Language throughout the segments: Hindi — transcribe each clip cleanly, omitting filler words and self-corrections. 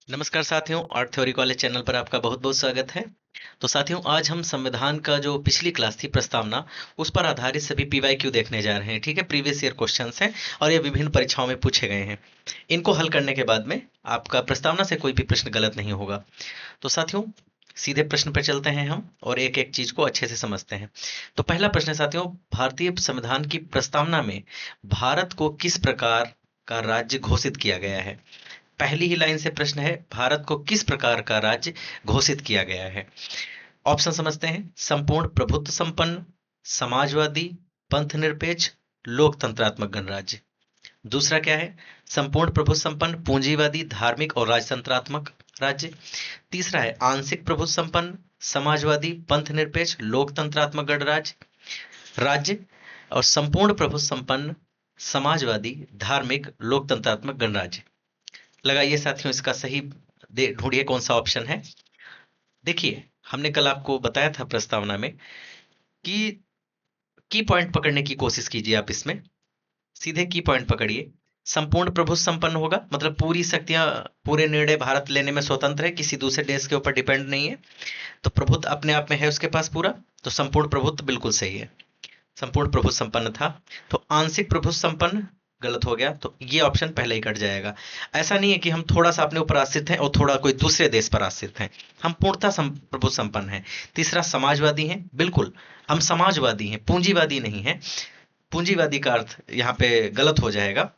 नमस्कार साथियों, आर्ट थ्योरी कॉलेज चैनल पर आपका बहुत बहुत स्वागत है। तो साथियों, आज हम संविधान का जो पिछली क्लास थी प्रस्तावना, उस पर आधारित सभी पीवाईक्यू देखने जा रहे हैं। ठीक है, प्रीवियस ईयर क्वेश्चंस हैं और ये विभिन्न परीक्षाओं में पूछे गए हैं। इनको हल करने के बाद में आपका प्रस्तावना से कोई भी प्रश्न गलत नहीं होगा। तो साथियों, सीधे प्रश्न पर चलते हैं हम और एक एक चीज को अच्छे से समझते हैं। तो पहला प्रश्न है साथियों, भारतीय संविधान की प्रस्तावना में भारत को किस प्रकार का राज्य घोषित किया गया है? पहली ही लाइन से प्रश्न है, भारत को किस प्रकार का राज्य घोषित किया गया है? ऑप्शन समझते हैं। संपूर्ण प्रभुत्व संपन्न, समाजवादी, पंथ निरपेक्ष, लोकतंत्रात्मक गणराज्य। दूसरा क्या है? संपूर्ण प्रभुत्व संपन्न, पूंजीवादी, धार्मिक और राजतंत्रात्मक राज्य। तीसरा है आंशिक प्रभुत्व संपन्न, समाजवादी, पंथ निरपेक्ष, लोकतंत्रात्मक गणराज्य राज्य। और संपूर्ण प्रभुत्व संपन्न, समाजवादी, धार्मिक, लोकतंत्रात्मक गणराज्य। लगाइए साथियों इसका सही, ढूंढिए कौन सा ऑप्शन है। देखिए, हमने कल आपको बताया था प्रस्तावना में कि की पॉइंट पकड़ने की कोशिश कीजिए। आप इसमें सीधे की पॉइंट पकड़िए। संपूर्ण प्रभुत्व संपन्न होगा, मतलब पूरी शक्तियां, पूरे निर्णय भारत लेने में स्वतंत्र है, किसी दूसरे देश के ऊपर डिपेंड नहीं है। तो प्रभुत्व अपने आप में है उसके पास पूरा। तो संपूर्ण प्रभुत्व बिल्कुल सही है, संपूर्ण प्रभुत्व संपन्न था। तो आंशिक प्रभुत्व संपन्न गलत हो गया, तो ये ऑप्शन पहले ही कट जाएगा। ऐसा नहीं है कि हम थोड़ा सा अपने ऊपर आश्रित हैं और थोड़ा कोई दूसरे देश पर आश्रित हैं। हम पूर्णतः प्रभुत्व संपन्न हैं। तीसरा समाजवादी हैं, बिल्कुल हम समाजवादी हैं, पूंजीवादी नहीं है। पूंजीवादी का अर्थ यहाँ पे गलत हो जाएगा।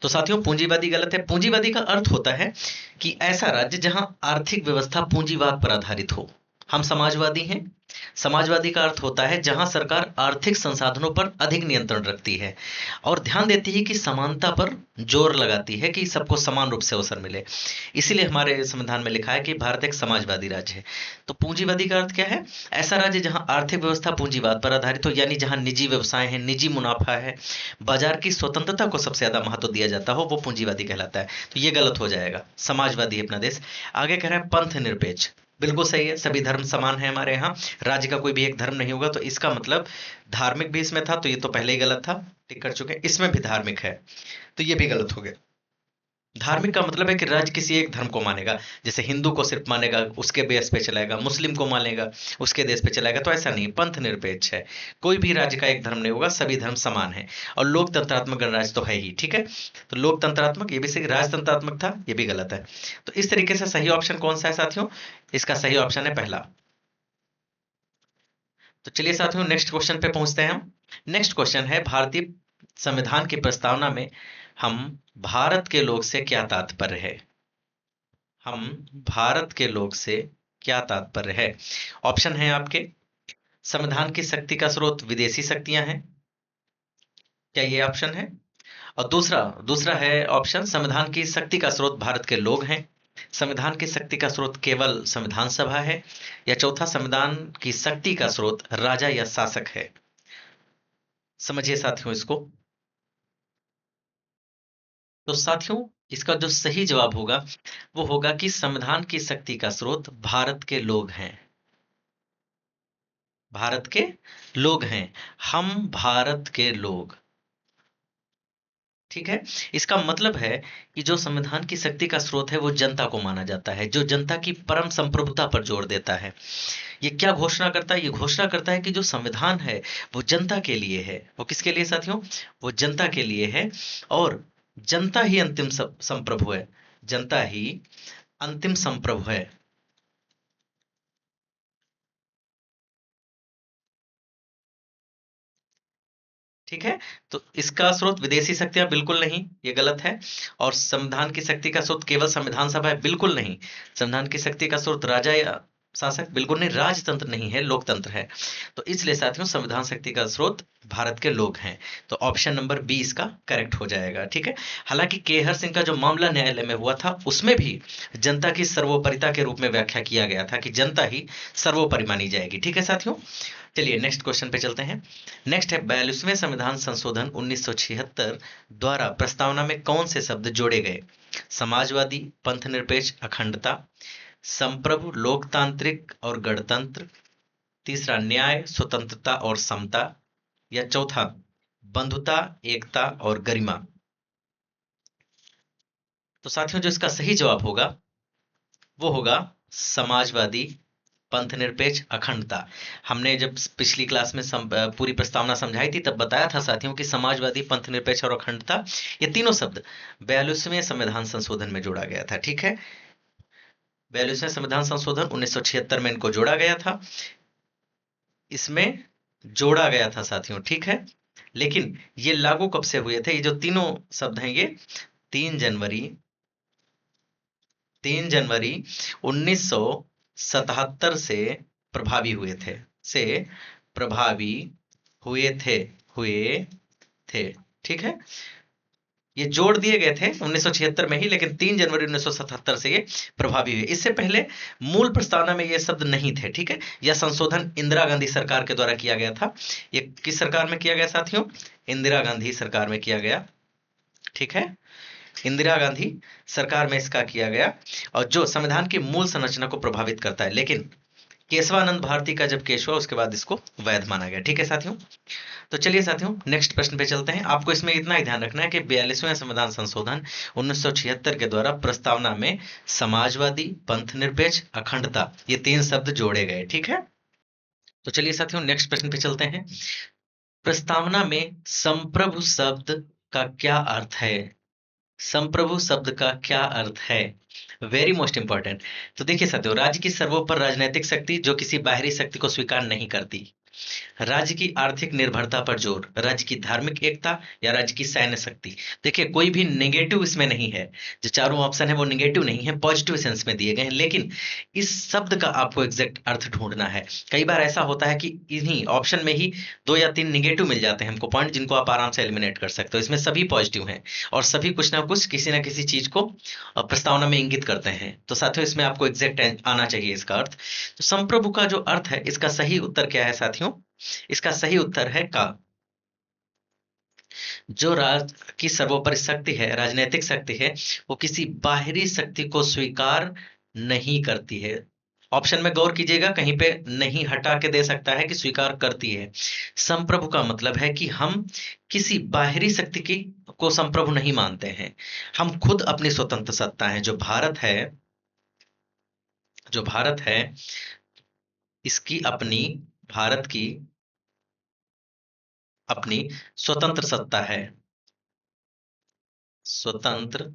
तो साथियों, पूंजीवादी गलत है। पूंजीवादी का अर्थ होता है कि ऐसा राज्य जहां आर्थिक व्यवस्था पूंजीवाद पर आधारित हो। हम समाजवादी हैं। समाजवादी का अर्थ होता है जहां सरकार आर्थिक संसाधनों पर अधिक नियंत्रण रखती है और ध्यान देती है कि समानता पर जोर लगाती है कि सबको समान रूप से अवसर मिले। इसीलिए हमारे संविधान में लिखा है कि भारत एक समाजवादी राज्य है। तो पूंजीवादी का अर्थ क्या है? ऐसा राज्य जहां आर्थिक व्यवस्था पूंजीवाद पर आधारित हो, यानी जहां निजी व्यवसाय है, निजी मुनाफा है, बाजार की स्वतंत्रता को सबसे ज्यादा महत्व दिया जाता हो, वो पूंजीवादी कहलाता है। तो ये गलत हो जाएगा, समाजवादी है अपना देश। आगे कह रहा है पंथ निरपेक्ष। बिल्कुल सही है, सभी धर्म समान है हमारे यहाँ। राज्य का कोई भी एक धर्म नहीं होगा, तो इसका मतलब धार्मिक भी इसमें था, तो ये तो पहले ही गलत था, टिक कर चुके हैं। इसमें भी धार्मिक है, तो ये भी गलत हो गया। धार्मिक का मतलब है कि राज्य किसी एक धर्म को मानेगा। जैसे हिंदू को सिर्फ मानेगा, उसके बेस पे चलाएगा, मुस्लिम को मानेगा, उसके देश पे चलाएगा। तो ऐसा नहीं, पंथ निरपेक्ष है। कोई भी राज्य का एक धर्म नहीं होगा, सभी धर्म समान है। और लोकतंत्रात्मक गणराज्य तो है ही, ठीक है। तो लोकतंत्रात्मक, ये भी सही। राजतंत्रात्मक था, ये भी गलत है। तो इस तरीके से सही ऑप्शन कौन सा है साथियों? इसका सही ऑप्शन है पहला। तो चलिए साथियों, नेक्स्ट क्वेश्चन पे पहुंचते हैं हम। नेक्स्ट क्वेश्चन है, भारतीय संविधान की प्रस्तावना में हम भारत के लोग से क्या तात्पर्य है? हम भारत के लोग से क्या तात्पर्य है? ऑप्शन है आपके। संविधान की शक्ति का स्रोत विदेशी शक्तियां हैं, क्या ये ऑप्शन है? और दूसरा दूसरा है ऑप्शन, संविधान की शक्ति का स्रोत भारत के लोग हैं। संविधान की शक्ति का स्रोत केवल संविधान सभा है। या चौथा, संविधान की शक्ति का स्रोत राजा या शासक है। समझिए साथियों इसको। तो साथियों, इसका जो सही जवाब होगा वो होगा कि संविधान की शक्ति का स्रोत भारत के लोग हैं। भारत के लोग हैं, हम भारत के लोग। ठीक है। इसका मतलब है कि जो संविधान की शक्ति का स्रोत है वो जनता को माना जाता है, जो जनता की परम संप्रभुता पर जोर देता है। ये क्या घोषणा करता है? ये घोषणा करता है कि जो संविधान है वो जनता के लिए है। वो किसके लिए साथियों? वो जनता के लिए है। और जनता ही अंतिम संप्रभु है। जनता ही अंतिम संप्रभु है। ठीक है। तो इसका स्रोत विदेशी शक्तियां बिल्कुल नहीं, ये गलत है। और संविधान की शक्ति का स्रोत केवल संविधान सभा है, बिल्कुल नहीं। संविधान की शक्ति का स्रोत राजा या शासक, बिल्कुल नहीं। राजतंत्र नहीं है, लोकतंत्र है। तो इसलिए साथियों, संविधान शक्ति का स्रोत भारत के लोग हैं। तो ऑप्शन नंबर बी इसका करेक्ट हो जाएगा। ठीक है। हालांकि केहर सिंह का जो मामला न्यायालय में हुआ था, उसमें भी जनता की सर्वोपरिता के रूप में व्याख्या किया गया था कि जनता ही सर्वोपरि मानी जाएगी। ठीक है साथियों। चलिए नेक्स्ट क्वेश्चन पे चलते हैं। नेक्स्ट है, 42वें संविधान संशोधन 1976 द्वारा प्रस्तावना में कौन से शब्द जोड़े गए? समाजवादी, पंथ निरपेक्ष, अखंडता, संप्रभु, लोकतांत्रिक और गणतंत्र, तीसरा न्याय, स्वतंत्रता और समता, या चौथा बंधुता, एकता और गरिमा। तो साथियों जो इसका सही जवाब होगा वो होगा समाजवादी, पंथ निरपेक्ष, अखंडता। हमने जब पिछली क्लास में पूरी प्रस्तावना समझाई थी तब बताया था साथियों कि समाजवादी, पंथ निरपेक्ष और अखंडता ये तीनों शब्द 42वें संविधान संशोधन में जोड़ा गया था। ठीक है, 42वें संविधान संशोधन 1976 में इनको जोड़ा गया था, इसमें जोड़ा गया था साथियों। ठीक है, लेकिन ये लागू कब से हुए थे? ये जो तीनों शब्द हैं ये 3 जनवरी 1977 से प्रभावी हुए थे, प्रभावी हुए थे। ठीक है, ये जोड़ दिए गए थे 1976 में ही, लेकिन 3 जनवरी 1977 से ये प्रभावी हुए। इससे पहले मूल प्रस्तावना में ये शब्द नहीं थे। ठीक है, यह संशोधन इंदिरा गांधी सरकार के द्वारा किया गया था। ये किस सरकार में किया गया साथियों? इंदिरा गांधी सरकार में किया गया। ठीक है, इंदिरा गांधी सरकार में इसका किया गया, और जो संविधान की मूल संरचना को प्रभावित करता है। लेकिन केशवानंद भारती का जब केस हुआ उसके बाद इसको वैध माना गया। ठीक है साथियों, तो चलिए साथियों नेक्स्ट प्रश्न पे चलते हैं। आपको इसमें इतना ही ध्यान रखना है कि 42वें संविधान संशोधन 1976 के द्वारा प्रस्तावना में समाजवादी, पंथ निरपेक्ष, अखंडता ये 3 शब्द जोड़े गए। ठीक है, तो चलिए साथियों नेक्स्ट प्रश्न पे चलते हैं। प्रस्तावना में संप्रभु शब्द का क्या अर्थ है? संप्रभु शब्द का क्या अर्थ है? Very most important. तो देखिए साथियों, राज्य की सर्वोपरि राजनीतिक शक्ति जो किसी बाहरी शक्ति को स्वीकार नहीं करती, राज्य की आर्थिक निर्भरता पर जोर, राज्य की धार्मिक एकता या राज्य की सैन्य शक्ति। देखिए कोई भी नेगेटिव इसमें नहीं है, जो चारों ऑप्शन है वो नेगेटिव नहीं है, पॉजिटिव सेंस में दिए गए हैं। लेकिन इस शब्द का आपको एग्जैक्ट अर्थ ढूंढना है। कई बार ऐसा होता है कि इन्हीं ऑप्शन में ही 2 या 3 नेगेटिव मिल जाते हैं हमको पॉइंट, जिनको आप आराम से एलिमिनेट कर सकते हो। इसमें सभी पॉजिटिव हैं और सभी कुछ ना कुछ किसी ना किसी चीज को प्रस्तावना में इंगित करते हैं। तो साथियों इसमें आपको एग्जैक्ट आना चाहिए इसका अर्थ। तो संप्रभु का जो अर्थ है, इसका सही उत्तर क्या है साथियों? इसका सही उत्तर है का। जो राज्य की सर्वोपरि शक्ति है, राजनीतिक शक्ति है, वो किसी बाहरी शक्ति को स्वीकार नहीं करती है। ऑप्शन में गौर कीजिएगा, कहीं पे नहीं हटा के दे सकता है कि स्वीकार करती है। संप्रभु का मतलब है कि हम किसी बाहरी शक्ति की को संप्रभु नहीं मानते हैं, हम खुद अपनी स्वतंत्र सत्ता है। जो भारत है इसकी अपनी, भारत की अपनी स्वतंत्र सत्ता है, स्वतंत्र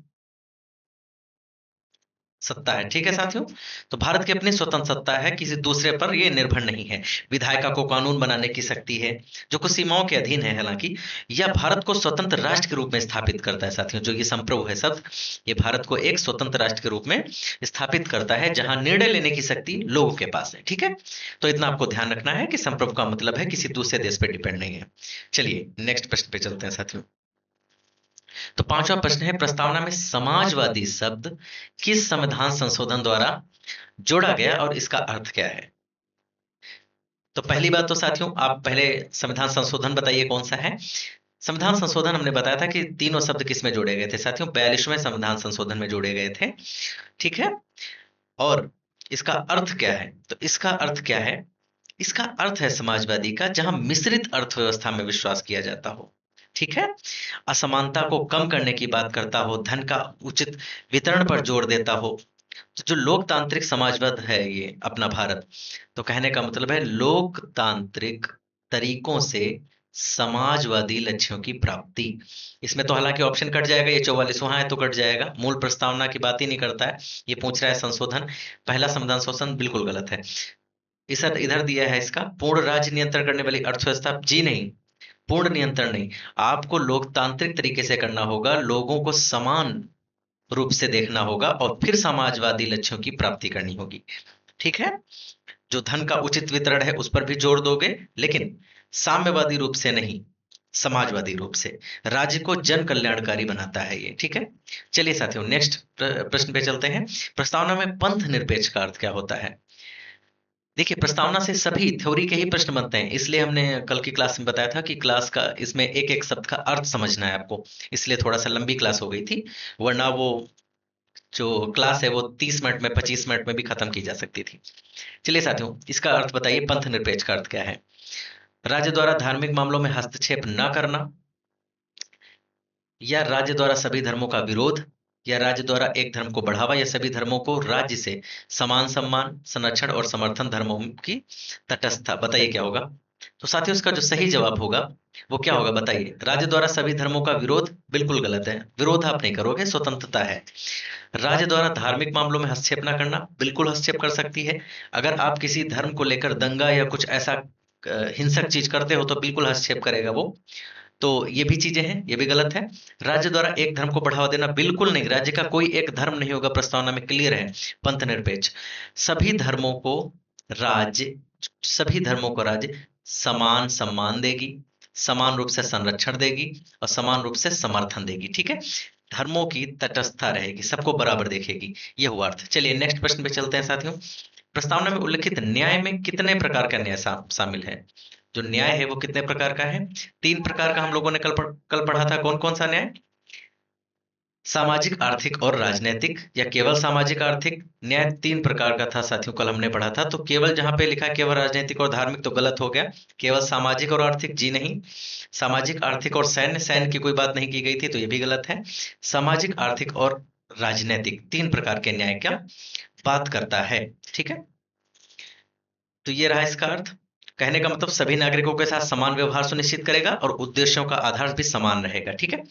सत्ता है। ठीक है साथियों, तो भारत की अपनी स्वतंत्र सत्ता है, किसी दूसरे पर ये निर्भर नहीं है। विधायिका को कानून बनाने की शक्ति है, जो कुछ सीमाओं के अधीन है हालांकि। यह भारत को स्वतंत्र राष्ट्र के रूप में स्थापित करता है साथियों। जो ये संप्रभु है शब्द, ये भारत को एक स्वतंत्र राष्ट्र के रूप में स्थापित करता है, जहां निर्णय लेने की शक्ति लोगों के पास है। ठीक है, तो इतना आपको ध्यान रखना है कि संप्रभु का मतलब है किसी दूसरे देश पर डिपेंड नहीं है। चलिए नेक्स्ट प्रश्न पे चलते हैं साथियों। तो 5वां प्रश्न है, प्रस्तावना में समाजवादी शब्द किस संविधान संशोधन द्वारा जोड़ा गया और इसका अर्थ क्या है? तो पहली बात तो साथियों, आप पहले संविधान संशोधन बताइए कौन सा है। संविधान संशोधन हमने बताया था कि तीनों शब्द किस में जोड़े गए थे साथियों? 42वें संविधान संशोधन में जोड़े गए थे। ठीक है, और इसका अर्थ क्या है? तो इसका अर्थ क्या है? इसका अर्थ है समाजवादी का, जहां मिश्रित अर्थव्यवस्था में विश्वास किया जाता हो। ठीक है, असमानता को कम करने की बात करता हो, धन का उचित वितरण पर जोर देता हो। तो जो लोकतांत्रिक समाजवाद है ये अपना भारत, तो कहने का मतलब है लोकतांत्रिक तरीकों से समाजवादी लक्ष्यों की प्राप्ति। इसमें तो हालांकि ऑप्शन कट जाएगा, ये 44वां है तो कट जाएगा, मूल प्रस्तावना की बात ही नहीं करता है। ये पूछ रहा है संशोधन, पहला संविधान संशोधन बिल्कुल गलत है। इस इधर दिया है इसका, पूर्ण राज्य नियंत्रण करने वाली अर्थव्यवस्था, जी नहीं, पूर्ण नियंत्रण नहीं। आपको लोकतांत्रिक तरीके से करना होगा, लोगों को समान रूप से देखना होगा और फिर समाजवादी लक्ष्यों की प्राप्ति करनी होगी। ठीक है, जो धन का उचित वितरण है उस पर भी जोर दोगे, लेकिन साम्यवादी रूप से नहीं, समाजवादी रूप से। राज्य को जन कल्याणकारी बनाता है ये। ठीक है, चलिए साथियों नेक्स्ट प्रश्न पे चलते हैं। प्रस्तावना में पंथ निरपेक्ष का अर्थ क्या होता है? देखिए प्रस्तावना से सभी थ्योरी के ही प्रश्न बनते हैं, इसलिए हमने कल की क्लास में बताया था कि क्लास का इसमें एक एक शब्द का अर्थ समझना है आपको, इसलिए थोड़ा सा लंबी क्लास हो गई थी, वरना वो जो क्लास है वो 30 मिनट में 25 मिनट में भी खत्म की जा सकती थी। चलिए साथियों, इसका अर्थ बताइए, पंथ निरपेक्ष का अर्थ क्या है? राज्य द्वारा धार्मिक मामलों में हस्तक्षेप न करना, या राज्य द्वारा सभी धर्मों का विरोध, या राज्य द्वारा एक धर्म को बढ़ावा या सभी धर्मों को राज्य से समान सम्मान, संरक्षण और समर्थन धर्मों की तटस्थता। बताइए क्या होगा। तो साथियों इसका जो सही जवाब होगा वो क्या होगा बताइए। राज्य द्वारा सभी धर्मों का विरोध बिल्कुल गलत है, विरोध आप नहीं करोगे, स्वतंत्रता है। राज्य द्वारा धार्मिक मामलों में हस्तक्षेप ना करना, बिल्कुल हस्तक्षेप कर सकती है। अगर आप किसी धर्म को लेकर दंगा या कुछ ऐसा हिंसक चीज करते हो तो बिल्कुल हस्तक्षेप करेगा वो। तो ये भी चीजें हैं, ये भी गलत है। राज्य द्वारा एक धर्म को बढ़ावा देना बिल्कुल नहीं, राज्य का कोई एक धर्म नहीं होगा, प्रस्तावना में क्लियर है। पंथ निरपेक्ष, सभी धर्मों को राज्य सभी धर्मों को राज्य समान सम्मान देगी, समान रूप से संरक्षण देगी और समान रूप से समर्थन देगी। ठीक है, धर्मों की तटस्थता रहेगी, सबको बराबर देखेगी, ये हुआ अर्थ। चलिए नेक्स्ट प्रश्न पे चलते हैं साथियों। प्रस्तावना में उल्लिखित न्याय में कितने प्रकार का न्याय शामिल है। जो न्याय है वो कितने प्रकार का है। 3 प्रकार का हम लोगों ने कल पढ़ा था। कौन कौन सा न्याय। सामाजिक, आर्थिक और राजनीतिक, या केवल सामाजिक आर्थिक। न्याय 3 प्रकार का था साथियों, कल हमने पढ़ा था। तो केवल जहां पे लिखा है केवल राजनीतिक और धार्मिक तो गलत हो गया। केवल सामाजिक और आर्थिक जी नहीं, सामाजिक, आर्थिक और सैन्य, सैन्य की कोई बात नहीं की गई थी तो ये भी गलत है। सामाजिक, आर्थिक और राजनीतिक 3 प्रकार के न्याय क्या बात करता है। ठीक है, तो ये रहा इसका अर्थ। कहने का मतलब सभी नागरिकों के साथ समान व्यवहार सुनिश्चित करेगा और उद्देश्यों का आधार भी समान रहेगा। ठीक है,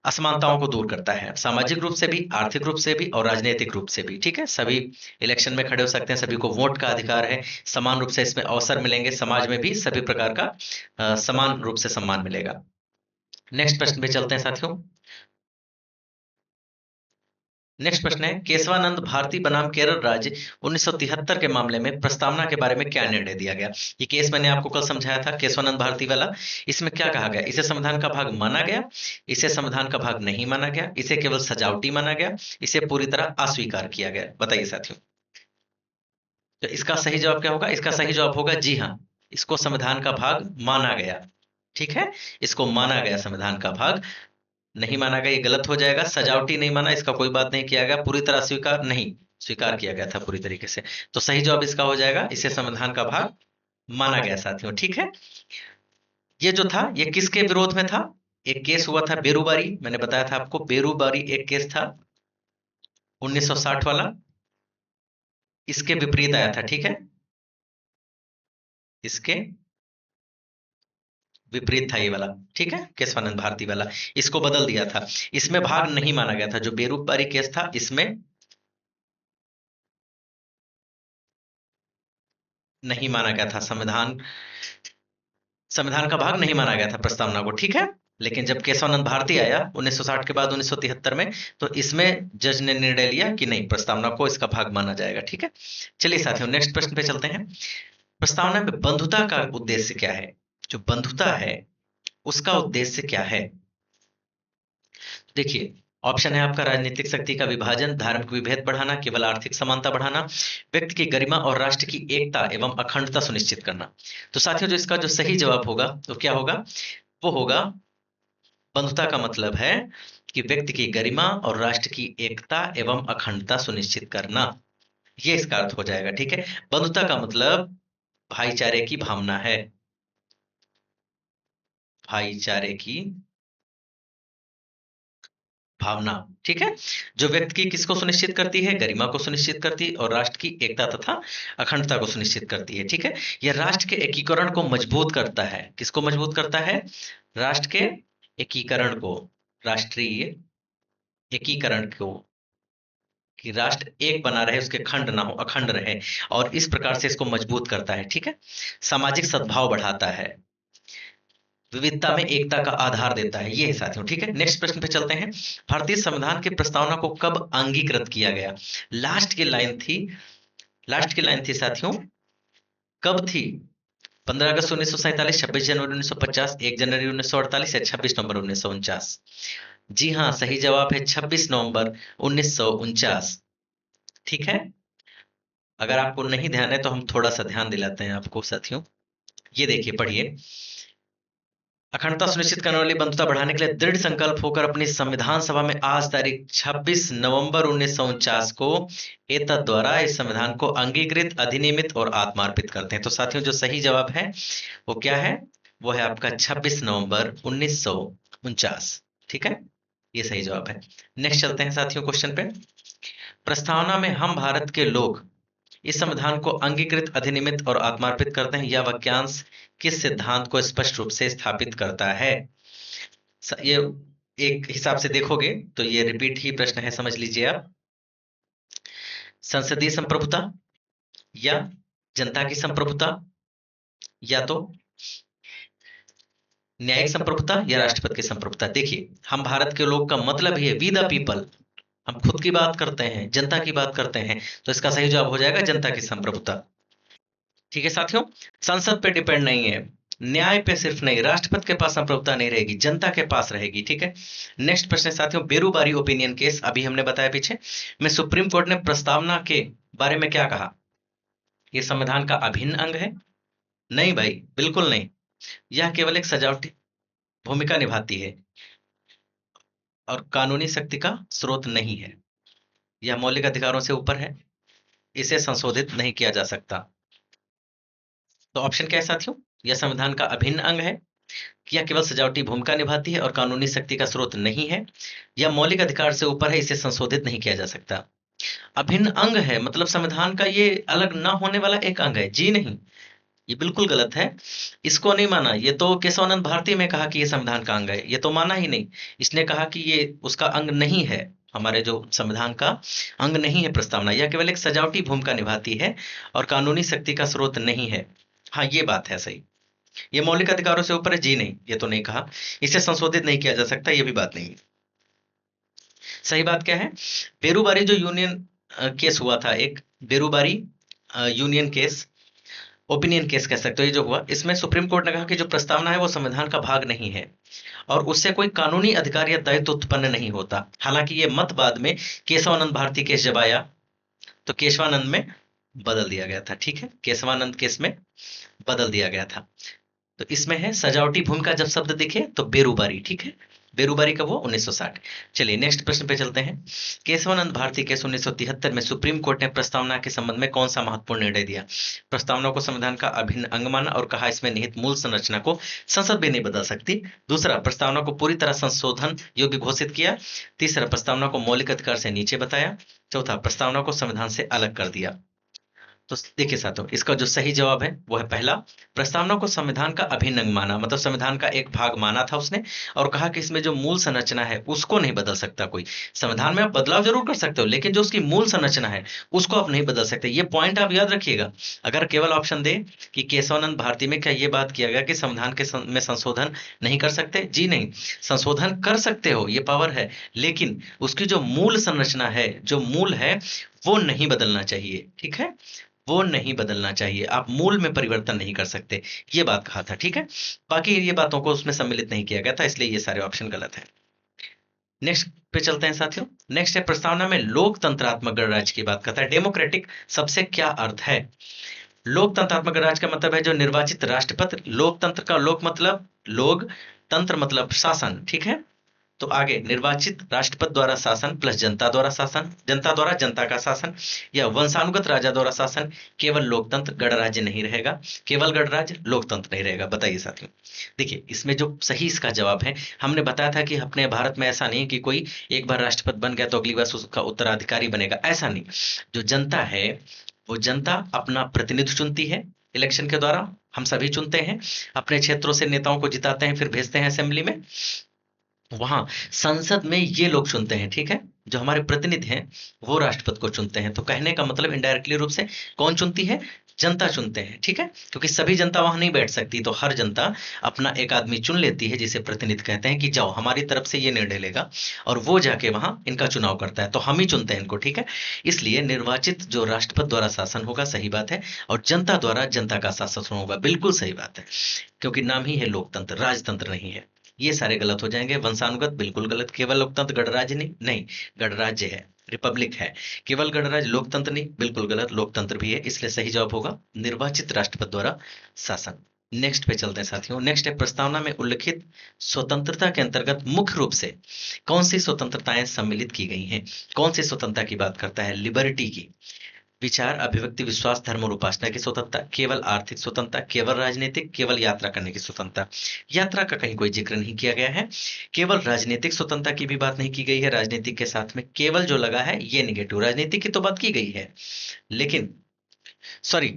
असमानताओं को दूर करता है, सामाजिक रूप से भी, आर्थिक रूप से भी और राजनीतिक रूप से भी। ठीक है, सभी इलेक्शन में खड़े हो सकते हैं, सभी को वोट का अधिकार है, समान रूप से इसमें अवसर मिलेंगे, समाज में भी सभी प्रकार का समान रूप से सम्मान मिलेगा। नेक्स्ट प्रश्न पे चलते हैं साथियों। नेक्स्ट प्रश्न है, केशवानंद भारती बनाम केरल राज्य 1973 के मामले में प्रस्तावना के बारे में क्या निर्णय दिया गया। ये केस मैंने आपको कल समझाया था, केशवानंद भारती वाला। इसमें क्या कहा गया, इसे संविधान का भाग माना गया, इसे संविधान का भाग नहीं माना गया, इसे केवल सजावटी माना गया, इसे पूरी तरह अस्वीकार किया गया। बताइए साथियों, तो इसका सही जवाब क्या होगा। इसका सही जवाब होगा जी हाँ, इसको संविधान का भाग माना गया। ठीक है, इसको माना गया, संविधान का भाग नहीं माना गया, ये गलत हो जाएगा। सजावटी नहीं माना, इसका कोई बात नहीं किया गया। पूरी तरह स्वीकार नहीं, स्वीकार किया गया था पूरी तरीके से। तो सही जवाब इसका हो जाएगा, इसे संविधान का भाग माना गया साथियों। ठीक है, ये जो था ये किसके विरोध में था। एक केस हुआ था बेरूबारी, मैंने बताया था आपको, बेरूबारी एक केस था 1960 वाला, इसके विपरीत आया था। ठीक है, इसके विपरीत था ये वाला। ठीक है, केशवानंद भारती वाला, इसको बदल दिया था। इसमें भाग नहीं माना गया था, जो बेरूबारी केस था इसमें नहीं माना गया था, संविधान का भाग नहीं माना गया था प्रस्तावना को। ठीक है, लेकिन जब केशवानंद भारती आया 1960 के बाद 1973 में, तो इसमें जज ने निर्णय लिया कि नहीं, प्रस्तावना को इसका भाग माना जाएगा। ठीक है, चलिए साथियों नेक्स्ट प्रश्न पे चलते हैं। प्रस्तावना में बंधुता का उद्देश्य क्या है। जो बंधुता है उसका उद्देश्य क्या है। देखिए, ऑप्शन है आपका, राजनीतिक शक्ति का विभाजन, धार्मिक विभेद बढ़ाना, केवल आर्थिक समानता बढ़ाना, व्यक्ति की गरिमा और राष्ट्र की एकता एवं अखंडता सुनिश्चित करना। तो साथियों जो इसका जो सही जवाब होगा तो क्या होगा, वो होगा, बंधुता का मतलब है कि व्यक्ति की गरिमा और राष्ट्र की एकता एवं अखंडता सुनिश्चित करना, ये इसका अर्थ हो जाएगा। ठीक है, बंधुता का मतलब भाईचारे की भावना है, भाईचारे की भावना। ठीक है, जो व्यक्ति की किसको सुनिश्चित करती है, गरिमा को सुनिश्चित करती है और राष्ट्र की एकता तथा अखंडता को सुनिश्चित करती है। ठीक है, यह राष्ट्र के एकीकरण को मजबूत करता है। किसको मजबूत करता है, राष्ट्र के एकीकरण को, राष्ट्रीय एकीकरण को, कि राष्ट्र एक बना रहे, उसके खंड ना हो, अखंड रहे, और इस प्रकार से इसको मजबूत करता है। ठीक है, सामाजिक सद्भाव बढ़ाता है, विविधता में एकता का आधार देता है, ये है साथियों। ठीक है, नेक्स्ट प्रश्न पे चलते हैं। भारतीय संविधान की प्रस्तावना को कब अंगीकृत किया गया। लास्ट की लाइन थी, लास्ट की लाइन थी साथियों, कब थी। 15 अगस्त 1947, 26 जनवरी 1950, 1 जनवरी 1948 या 26 नवंबर 1949। जी हाँ, सही जवाब है 26 नवंबर 1949। ठीक है, अगर आपको नहीं ध्यान है तो हम थोड़ा सा ध्यान दिलाते हैं आपको साथियों। ये देखिए, पढ़िए। अखंडता सुनिश्चित करने वाली बंधुता बढ़ाने के लिए दृढ़ संकल्प होकर अपनी संविधान सभा में आज तारीख 26 नवंबर 1949 को एतद द्वारा इस संविधान को अंगीकृत, अधिनियमित और आत्मार्पित करते हैं। तो साथियों जो सही जवाब है वो क्या है, वो है आपका 26 नवंबर 1949। ठीक है, ये सही जवाब है। नेक्स्ट चलते हैं साथियों क्वेश्चन पे। प्रस्तावना में हम भारत के लोग इस संविधान को अंगीकृत, अधिनियमित और आत्मार्पित करते हैं, यह वाक्यांश किस सिद्धांत को स्पष्ट रूप से स्थापित करता है? ये एक हिसाब से देखोगे तो ये रिपीट ही प्रश्न है, समझ लीजिए आप। संसदीय संप्रभुता, या जनता की संप्रभुता, या तो न्यायिक संप्रभुता, या राष्ट्रपति की संप्रभुता। देखिए, हम भारत के लोग का मतलब ही है वी द पीपल, हम खुद की बात करते हैं, जनता की बात करते हैं, तो इसका सही जवाब हो जाएगा जनता की संप्रभुता। ठीक है साथियों, संसद पे डिपेंड नहीं है, न्याय पे सिर्फ नहीं, राष्ट्रपति के पास संप्रभुता नहीं रहेगी, जनता के पास रहेगी। ठीक है। नेक्स्ट प्रश्न है साथियों, बेरूबारी ओपिनियन केस, अभी हमने बताया पीछे में सुप्रीम कोर्ट ने प्रस्तावना के बारे में क्या कहा? ये संविधान का अभिन्न अंग है? नहीं भाई, बिल्कुल नहीं। यह केवल एक सजावटी भूमिका निभाती है और कानूनी शक्ति का स्रोत नहीं है। यह मौलिक अधिकारों से ऊपर है, इसे संशोधित नहीं किया जा सकता। तो ऑप्शन क्या है साथियों? यह संविधान का अभिन्न अंग है, यह केवल सजावटी भूमिका निभाती है और कानूनी शक्ति का स्रोत नहीं है, यह मौलिक अधिकार से ऊपर है, इसे संशोधित नहीं किया जा सकता। अभिन्न अंग है मतलब संविधान का ये अलग ना होने वाला एक अंग है? जी नहीं, ये बिल्कुल गलत है। इसको नहीं माना, ये तो केशवानंद भारती में कहा कि ये संविधान का अंग है, ये तो माना ही नहीं। इसने कहा कि ये उसका अंग नहीं है, हमारे जो संविधान का अंग नहीं है प्रस्तावना, यह केवल एक सजावटी भूमिका निभाती है और कानूनी शक्ति का स्रोत नहीं है। हाँ, ये बात है सही। ये मौलिक अधिकारों से ऊपर है? जी नहीं, ये तो नहीं कहा। इसे संशोधित नहीं किया जा सकता, ये भी बात नहीं है। सही बात क्या है? बेरूबारी जो यूनियन केस हुआ था, एक Berubari union case, opinion case कह सकते हो, ये जो हुआ, इसमें सुप्रीम कोर्ट ने कहा कि जो प्रस्तावना है वो संविधान का भाग नहीं है और उससे कोई कानूनी अधिकार या दायित्व उत्पन्न नहीं होता। हालांकि ये मत बाद में केशवानंद भारती केस जब आया तो केशवानंद में बदल दिया गया था। ठीक है, केशवानंद केस में बदल दिया गया था। तो इसमें है सजावटी भूमिका जब शब्द दिखे तो बेरूबारी। ठीक है, बेरूबारी कब हुआ? 1960। चलिए नेक्स्ट प्रश्न पे चलते हैं। केशवानंद भारती केस 1973 में सुप्रीम कोर्ट ने प्रस्तावना के संबंध में कौन सा महत्वपूर्ण निर्णय दिया? प्रस्तावना को संविधान का अभिन्न अंग माना और कहा इसमें निहित मूल संरचना को संसद भी नहीं बदल सकती। दूसरा, प्रस्तावना को पूरी तरह संशोधन योग्य घोषित किया। तीसरा, प्रस्तावना को मौलिक अधिकार से नीचे बताया। चौथा, प्रस्तावना को संविधान से अलग कर दिया। तो देखिए साथियों, इसका जो सही जवाब है वो है पहला, प्रस्तावना को संविधान का अभिन्न अंग माना, मतलब संविधान का एक भाग माना था उसने और कहा कि इसमें जो मूल संरचना है उसको नहीं बदल सकता कोई। संविधान में आप बदलाव जरूर कर सकते हो लेकिन जो उसकी मूल संरचना है उसको आप नहीं बदल सकते। ये पॉइंट आप याद रखिएगा। अगर केवल ऑप्शन दे कि केशवानंद भारती में क्या ये बात किया गया कि संविधान के में संशोधन नहीं कर सकते? जी नहीं, संशोधन कर सकते हो, ये पावर है, लेकिन उसकी जो मूल संरचना है, जो मूल है, वो नहीं बदलना चाहिए। ठीक है, वो नहीं बदलना चाहिए, आप मूल में परिवर्तन नहीं कर सकते, ये बात कहा था। ठीक है, बाकी ये बातों को उसमें सम्मिलित नहीं किया गया था, इसलिए ये सारे ऑप्शन गलत हैं। नेक्स्ट पे चलते हैं साथियों। नेक्स्ट है, प्रस्तावना में लोकतंत्रात्मक गणराज्य की बात करता है। डेमोक्रेटिक सबसे क्या अर्थ है? लोकतंत्रात्मक गणराज्य का मतलब है जो निर्वाचित राष्ट्रपति, लोकतंत्र का लोक मतलब लोग, तंत्र मतलब शासन। ठीक है, तो आगे निर्वाचित राष्ट्रपति द्वारा शासन प्लस जनता द्वारा शासन, जनता द्वारा जनता का शासन, या वंशानुगत राजा द्वारा शासन, केवल लोकतंत्र, गणराज्य नहीं रहेगा, केवल गणराज्य, लोकतंत्र नहीं रहेगा। बताइए साथियों। देखिए, इसमें जो सही इसका जवाब है, हमने बताया था कि अपने भारत में ऐसा नहीं कि कोई एक बार राष्ट्रपति बन गया तो अगली बार उसका उत्तराधिकारी बनेगा, ऐसा नहीं। जो जनता है वो जनता अपना प्रतिनिधि चुनती है इलेक्शन के द्वारा, हम सभी चुनते हैं, अपने क्षेत्रों से नेताओं को जिताते हैं, फिर भेजते हैं असेंबली में, वहां संसद में ये लोग चुनते हैं। ठीक है, जो हमारे प्रतिनिधि हैं वो राष्ट्रपति को चुनते हैं। तो कहने का मतलब इनडायरेक्टली रूप से कौन चुनती है? जनता चुनते हैं। ठीक है, क्योंकि सभी जनता वहां नहीं बैठ सकती, तो हर जनता अपना एक आदमी चुन लेती है जिसे प्रतिनिधि कहते हैं कि जाओ हमारी तरफ से ये निर्णय लेगा, और वो जाके वहां इनका चुनाव करता है, तो हम ही चुनते हैं इनको। ठीक है, इसलिए निर्वाचित जो राष्ट्रपति द्वारा शासन होगा, सही बात है, और जनता द्वारा जनता का शासन होगा, बिल्कुल सही बात है, क्योंकि नाम ही है लोकतंत्र, राजतंत्र नहीं है। ये सारे गलत हो जाएंगे। वंशानुगत बिल्कुल गलत, केवल लोकतंत्र गणराज्य नहीं, नहीं गणराज्य है, रिपब्लिक है, केवल गणराज्य, लोकतंत्र नहीं, बिल्कुल गलत, लोकतंत्र भी है, इसलिए सही जवाब होगा निर्वाचित राष्ट्रपति द्वारा शासन। नेक्स्ट पे चलते हैं साथियों। नेक्स्ट है, प्रस्तावना में उल्लिखित स्वतंत्रता के अंतर्गत मुख्य रूप से कौन सी स्वतंत्रताएं सम्मिलित की गई हैं? कौन सी स्वतंत्रता की बात करता है? लिबर्टी की, विचार, अभिव्यक्ति, विश्वास, धर्म और उपासना की स्वतंत्रता, केवल आर्थिक स्वतंत्रता, केवल राजनीतिक, केवल यात्रा करने की स्वतंत्रता। यात्रा का कहीं कोई जिक्र नहीं किया गया है। केवल राजनीतिक स्वतंत्रता की भी बात नहीं की गई है। राजनीतिक के साथ में केवल जो लगा है ये निगेटिव, राजनीतिक की तो बात की गई है, लेकिन सॉरी,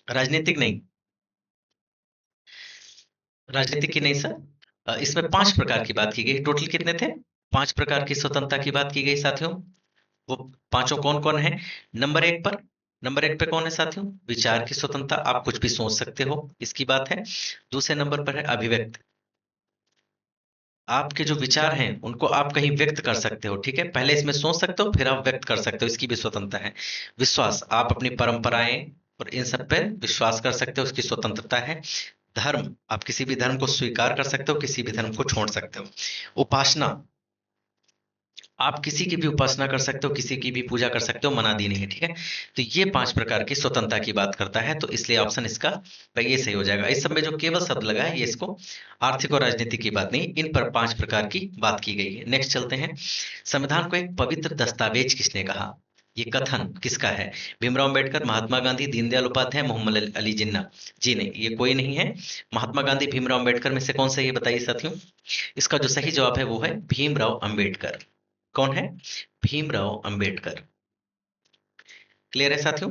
राजनीतिक नहीं, राजनीतिक की नहीं सर। इसमें 5 प्रकार की बात की गई। टोटल कितने थे? 5 प्रकार की स्वतंत्रता की बात की गई साथियों। वो पांचों कौन कौन है? नंबर 1 पे कौन है साथियों? विचार की स्वतंत्रता, आप कुछ भी सोच सकते हो, इसकी बात है। दूसरे नंबर पर है अभिव्यक्त, आपके जो विचार हैं उनको आप कहीं व्यक्त कर सकते हो, ठीक है, पहले इसमें सोच सकते हो फिर आप व्यक्त कर सकते हो, इसकी भी स्वतंत्रता है। विश्वास, आप अपनी परंपराएं और इन सब पे विश्वास कर सकते हो, उसकी स्वतंत्रता है। धर्म, आप किसी भी धर्म को स्वीकार कर सकते हो, किसी भी धर्म को छोड़ सकते हो। उपासना, आप किसी की भी उपासना कर सकते हो, किसी की भी पूजा कर सकते हो, मना दी नहीं है, ठीक है। तो ये 5 प्रकार की स्वतंत्रता की बात करता है, तो इसलिए ऑप्शन इसका भाई ये सही हो जाएगा। इस सब में जो केवल शब्द लगा है ये इसको आर्थिक और राजनीतिक की बात नहीं, इन पर 5 प्रकार की बात की गई है। नेक्स्ट चलते हैं। संविधान को एक पवित्र दस्तावेज किसने कहा? ये कथन किसका है? भीमराव अंबेडकर, महात्मा गांधी, दीनदयाल उपाध्याय, मोहम्मद अली जिन्ना? जी नहीं, ये कोई नहीं है। महात्मा गांधी, भीमराव अंबेडकर में से कौन सा, ये बताइए साथियों। इसका जो सही जवाब है वो है भीमराव अंबेडकर। कौन है? भीमराव अंबेडकर। क्लियर है साथियों?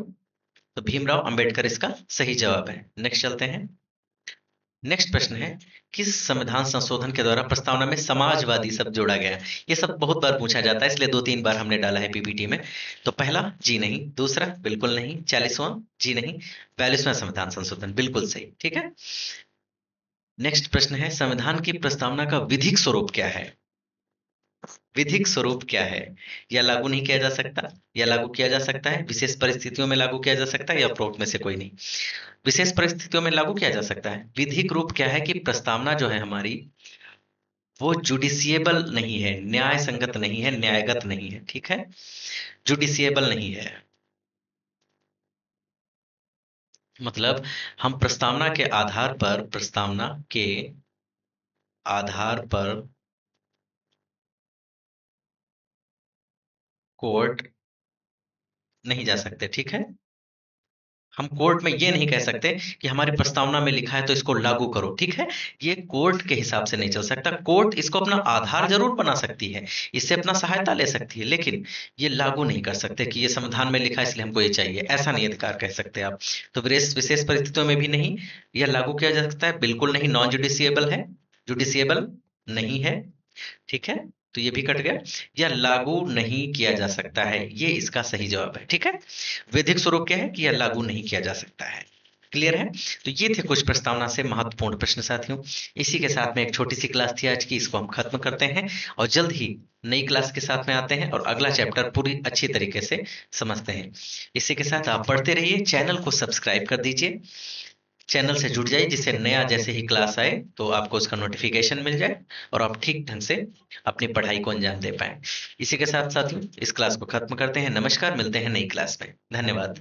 तो भीमराव अंबेडकर इसका सही जवाब है। नेक्स्ट चलते हैं। नेक्स्ट प्रश्न है, किस संविधान संशोधन के द्वारा प्रस्तावना में समाजवादी शब्द जोड़ा गया है? ये सब बहुत बार पूछा जाता है, इसलिए 2-3 बार हमने डाला है पीपीटी में। तो पहला जी नहीं, दूसरा बिल्कुल नहीं, 40वां जी नहीं, 42वां संविधान संशोधन बिल्कुल सही, ठीक है। नेक्स्ट प्रश्न है, संविधान की प्रस्तावना का विधिक स्वरूप क्या है? विधिक स्वरूप क्या है? या लागू नहीं किया जा सकता, या लागू किया जा सकता है, विशेष परिस्थितियों में लागू किया जा सकता है, या उपरोक्त में से कोई नहीं। विशेष परिस्थितियों में लागू किया जा सकता है। विधिक रूप क्या है कि प्रस्तावना जो है हमारी वो जुडिशियबल नहीं है, न्याय संगत नहीं है, न्यायगत नहीं है, ठीक है, जुडिशियबल नहीं है। मतलब हम प्रस्तावना के आधार पर कोर्ट नहीं जा सकते, ठीक है। हम कोर्ट में ये नहीं कह सकते कि हमारी प्रस्तावना में लिखा है तो इसको लागू करो, ठीक है। ये कोर्ट के हिसाब से नहीं चल सकता। कोर्ट इसको अपना आधार जरूर बना सकती है, इससे अपना सहायता ले सकती है, लेकिन ये लागू नहीं कर सकते कि ये संविधान में लिखा है इसलिए हमको ये चाहिए, ऐसा नहीं अधिकार कह सकते आप। तो विशेष विशेष परिस्थितियों में भी नहीं यह लागू किया जा सकता है, बिल्कुल नहीं, नॉन जुडिशियबल है, जुडिशियबल नहीं है, ठीक है। तो ये भी कट गया। या लागू नहीं किया जा सकता है, ये इसका सही जवाब है, ठीक है। विधिक स्वरूप क्या है कि यह लागू नहीं किया जा सकता है। क्लियर है? तो ये थे कुछ प्रस्तावना से महत्वपूर्ण प्रश्न साथियों। इसी के साथ में एक छोटी सी क्लास थी आज की, इसको हम खत्म करते हैं और जल्द ही नई क्लास के साथ में आते हैं और अगला चैप्टर पूरी अच्छी तरीके से समझते हैं। इसी के साथ आप पढ़ते रहिए, चैनल को सब्सक्राइब कर दीजिए, चैनल से जुड़ जाइए, जिससे नया जैसे ही क्लास आए तो आपको उसका नोटिफिकेशन मिल जाए और आप ठीक ढंग से अपनी पढ़ाई को अंजाम दे पाएं। इसी के साथ साथियों इस क्लास को खत्म करते हैं। नमस्कार, मिलते हैं नई क्लास में। धन्यवाद।